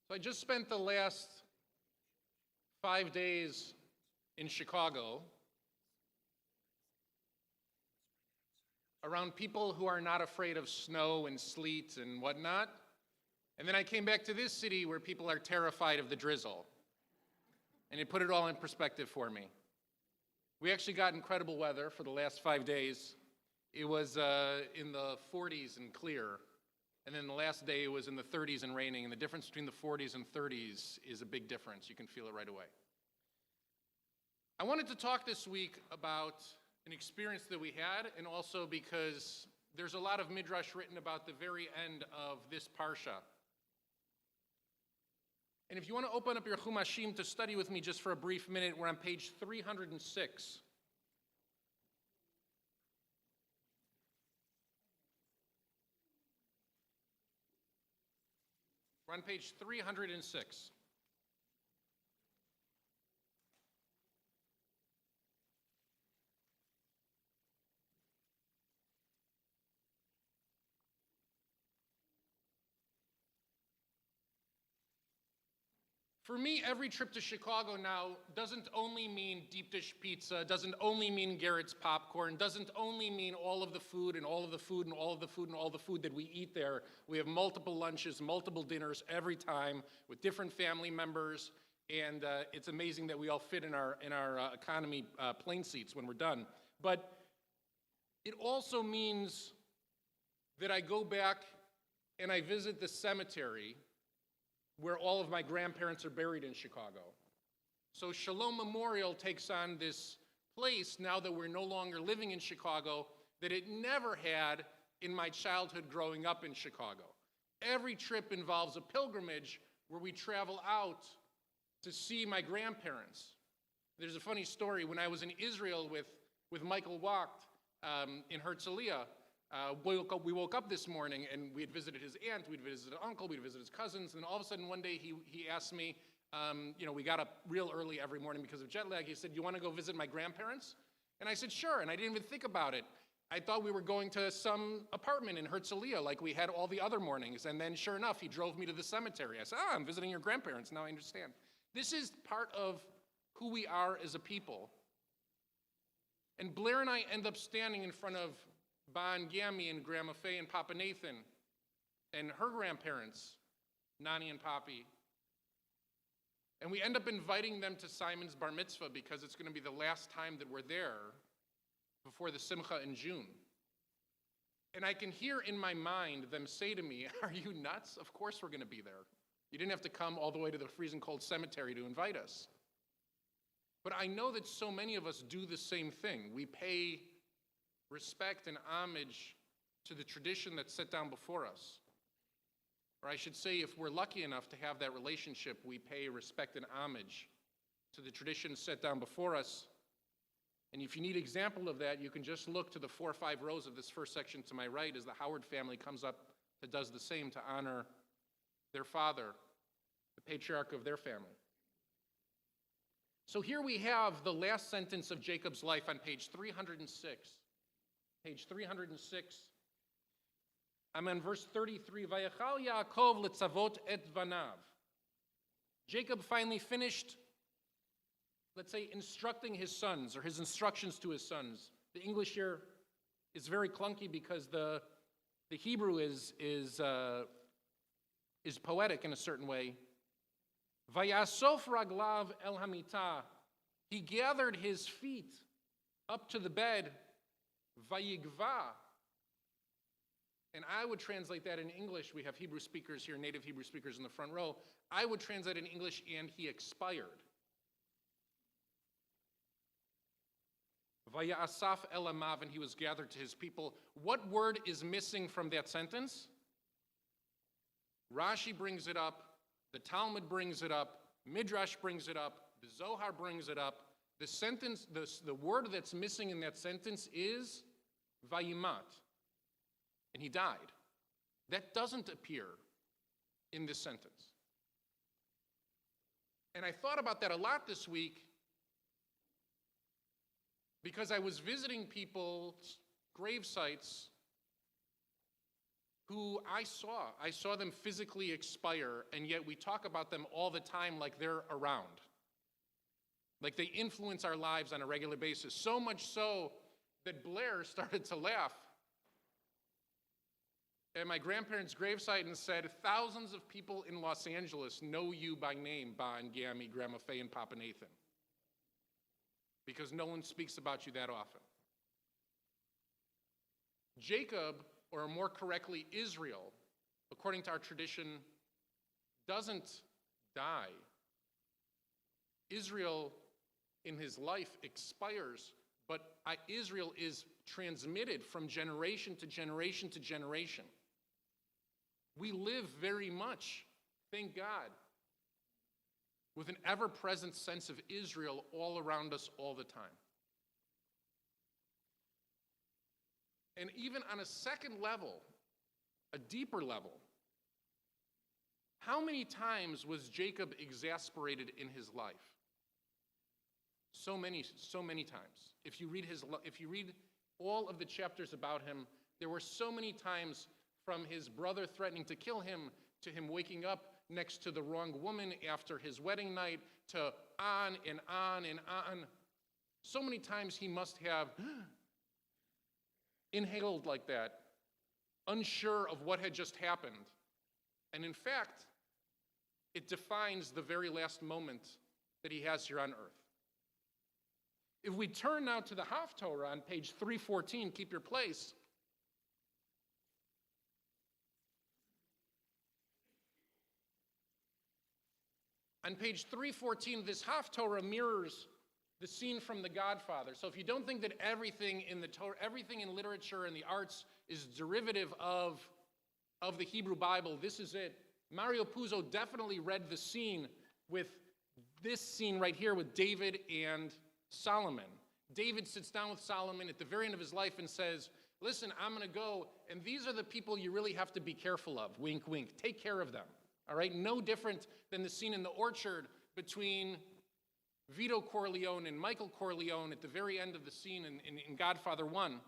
So I just spent the last 5 days in Chicago around people who are not afraid of snow and sleet and whatnot. And then I came back to this city where people are terrified of the drizzle. And it put it all in perspective for me. We actually got incredible weather for the last 5 days. It was in the 40s and clear. And then the last day it was in the 30s and raining. And the difference between the 40s and 30s is a big difference. You can feel it right away. I wanted to talk this week about an experience that we had, and also because there's a lot of midrash written about the very end of this parsha. And if you want to open up your Chumashim to study with me just for a brief minute, we're on page 306. We're on page 306. For me, every trip to Chicago now doesn't only mean deep dish pizza, doesn't only mean Garrett's popcorn, doesn't only mean all of the food and all of the food and all of the food and all the food that we eat there. We have multiple lunches, multiple dinners every time with different family members, and it's amazing that we all fit in our economy plane seats when we're done. But it also means that I go back and I visit the cemetery where all of my grandparents are buried in Chicago. So Shalom Memorial takes on this place now that we're no longer living in Chicago that it never had in my childhood growing up in Chicago. Every trip involves a pilgrimage where we travel out to see my grandparents. There's a funny story. When I was in Israel with Michael Wacht in Herzliya, we woke up this morning and we had visited his aunt, we'd visited his uncle, we'd visited his cousins, and all of a sudden one day he asked me, we got up real early every morning because of jet lag. He said, "You want to go visit my grandparents?" And I said, "Sure," and I didn't even think about it. I thought we were going to some apartment in Herzliya like we had all the other mornings, and then sure enough, he drove me to the cemetery. I said, "I'm visiting your grandparents, now I understand." This is part of who we are as a people. And Blair and I end up standing in front of Bon Gammy and Grandma Faye and Papa Nathan and her grandparents, Nani and Papi. And we end up inviting them to Simon's bar mitzvah because it's going to be the last time that we're there before the Simcha in June. And I can hear in my mind them say to me, "Are you nuts? Of course we're going to be there. You didn't have to come all the way to the freezing cold cemetery to invite us." But I know that so many of us do the same thing. We pay respect and homage to the tradition that's set down before us. Or I should say, if we're lucky enough to have that relationship, we pay respect and homage to the tradition set down before us. And if you need an example of that, you can just look to the 4 or 5 rows of this first section to my right as the Howard family comes up that does the same to honor their father, the patriarch of their family. So here we have the last sentence of Jacob's life on page 306. Page 306. I'm on verse 33. Vayechal Yaakov letzavot et vanav. Jacob finally finished, let's say, instructing his sons, or his instructions to his sons. The English here is very clunky because the Hebrew is poetic in a certain way. Vayasof raglav el hamita. He gathered his feet up to the bed. Vayigva. And I would translate that in English. We have Hebrew speakers here, native Hebrew speakers in the front row. I would translate in English, and he expired. Vayasaf elamav, and he was gathered to his people. What word is missing from that sentence? Rashi brings it up. The Talmud brings it up. Midrash brings it up. The Zohar brings it up. The sentence, the word that's missing in that sentence is vayimat. And he died. That doesn't appear in this sentence. And I thought about that a lot this week because I was visiting people's grave sites who I saw them physically expire, and yet we talk about them all the time like they're around. Like they influence our lives on a regular basis. So much so that Blair started to laugh at my grandparents' gravesite and said, thousands of people in Los Angeles know you by name, Ba and Gammy, Grandma Faye, and Papa Nathan. Because Nolan speaks about you that often. Jacob, or more correctly, Israel, according to our tradition, doesn't die. Israel, in his life, expires, but Israel is transmitted from generation to generation to generation. We live very much, thank God, with an ever-present sense of Israel all around us all the time. And even on a second level, a deeper level, how many times was Jacob exasperated in his life? So many times. If you read all of the chapters about him, there were so many times from his brother threatening to kill him, to him waking up next to the wrong woman after his wedding night, to on and on and on. So many times he must have inhaled like that, unsure of what had just happened. And in fact, it defines the very last moment that he has here on earth. If we turn now to the Haftorah on page 314, keep your place. On page 314, this Haftorah mirrors the scene from The Godfather. So if you don't think that everything in the Torah, everything in literature and the arts is derivative of the Hebrew Bible, this is it. Mario Puzo definitely read the scene with this scene right here with David and Solomon. David sits down with Solomon at the very end of his life and says, listen, I'm going to go, and these are the people you really have to be careful of. Wink, wink. Take care of them. All right? No different than the scene in the orchard between Vito Corleone and Michael Corleone at the very end of the scene in Godfather 1.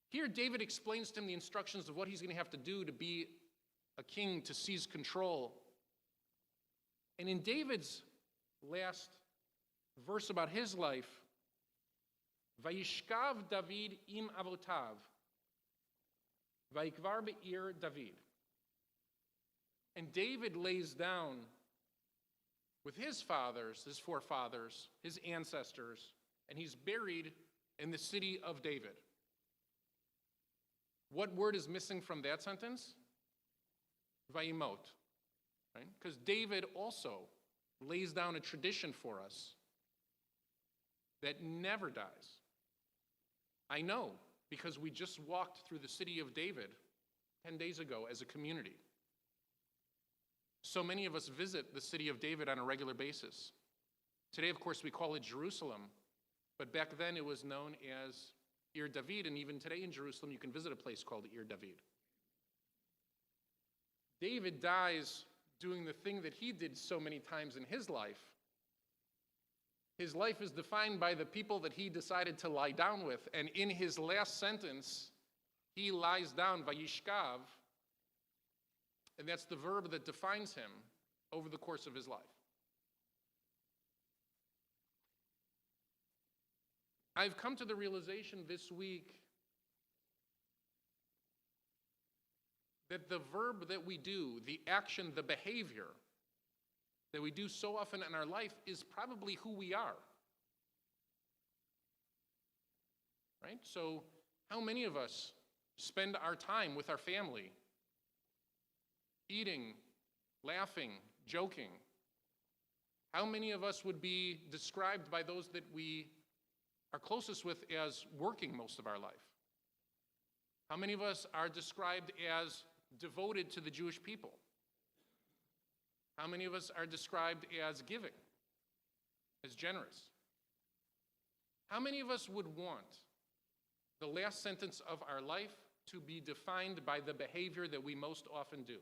Here, David explains to him the instructions of what he's going to have to do to be a king, to seize control. And in David's last verse about his life, Vayishkav David im avotav, Vayikvar be'ir David. And David lays down with his fathers, his forefathers, his ancestors, and he's buried in the city of David. What word is missing from that sentence? Vayimot, right? Because David also lays down a tradition for us that never dies. I know, because we just walked through the city of David 10 days ago as a community. So many of us visit the city of David on a regular basis. Today, of course, we call it Jerusalem, but back then it was known as Ir David, and even today in Jerusalem you can visit a place called Ir David. David dies doing the thing that he did so many times in his life. His life is defined by the people that he decided to lie down with, and in his last sentence, he lies down, Vayishkav, and that's the verb that defines him over the course of his life. I've come to the realization this week that the verb that we do, the action, the behavior that we do so often in our life is probably who we are. Right? So how many of us spend our time with our family, eating, laughing, joking? How many of us would be described by those that we are closest with as working most of our life? How many of us are described as devoted to the Jewish people? How many of us are described as giving, as generous? How many of us would want the last sentence of our life to be defined by the behavior that we most often do?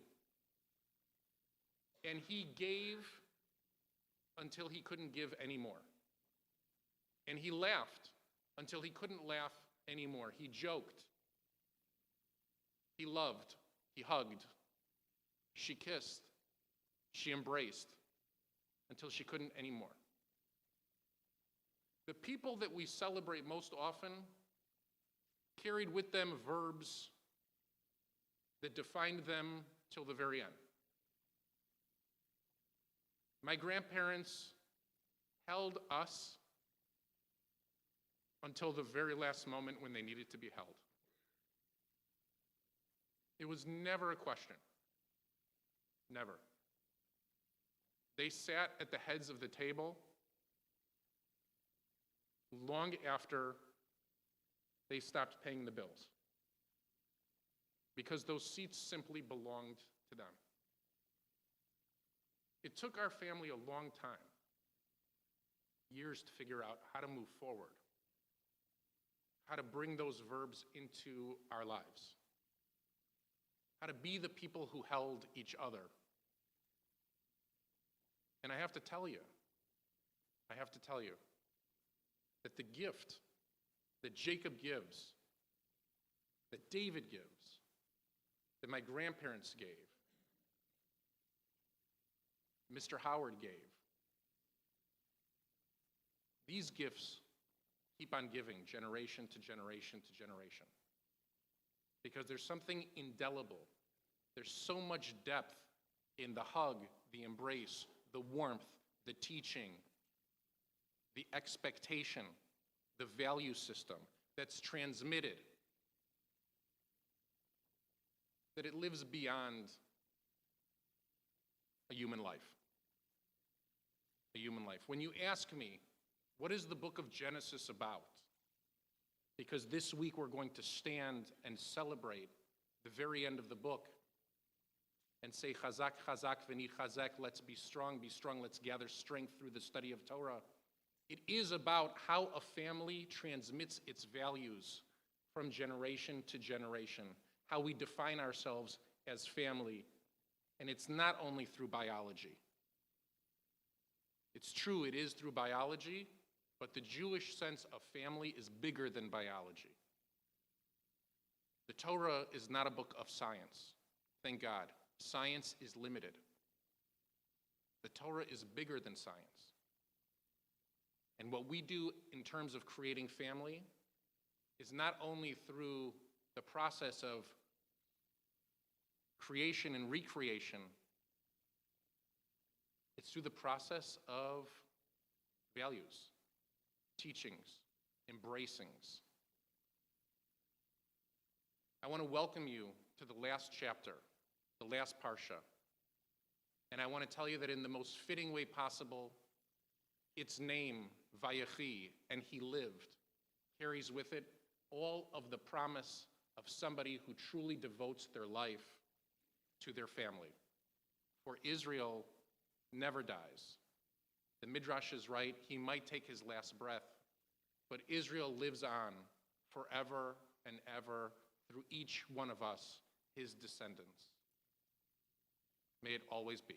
And he gave until he couldn't give anymore. And he laughed until he couldn't laugh anymore. He joked. He loved, he hugged, she kissed, she embraced, until she couldn't anymore. The people that we celebrate most often carried with them verbs that defined them till the very end. My grandparents held us until the very last moment when they needed to be held. It was never a question. Never. They sat at the heads of the table long after they stopped paying the bills, because those seats simply belonged to them. It took our family a long time, years to figure out how to move forward, how to bring those verbs into our lives, how to be the people who held each other. And I have to tell you that the gift that Jacob gives, that David gives, that my grandparents gave, Mr. Howard gave, these gifts keep on giving generation to generation to generation. Because there's something indelible. There's so much depth in the hug, the embrace, the warmth, the teaching, the expectation, the value system that's transmitted, that it lives beyond a human life. A human life. When you ask me, what is the book of Genesis about? Because this week we're going to stand and celebrate the very end of the book and say, Chazak, Chazak, v'ni Chazak, let's be strong, let's gather strength through the study of Torah. It is about how a family transmits its values from generation to generation, how we define ourselves as family, and it's not only through biology. It's true, it is through biology, but the Jewish sense of family is bigger than biology. The Torah is not a book of science, thank God. Science is limited. The Torah is bigger than science. And what we do in terms of creating family is not only through the process of creation and recreation, it's through the process of values, teachings, embracings. I want to welcome you to the last chapter, the last parsha. And I want to tell you that in the most fitting way possible, its name, Vayechi, and he lived, carries with it all of the promise of somebody who truly devotes their life to their family. For Israel never dies. The Midrash is right, he might take his last breath, but Israel lives on forever and ever through each one of us, his descendants. May it always be.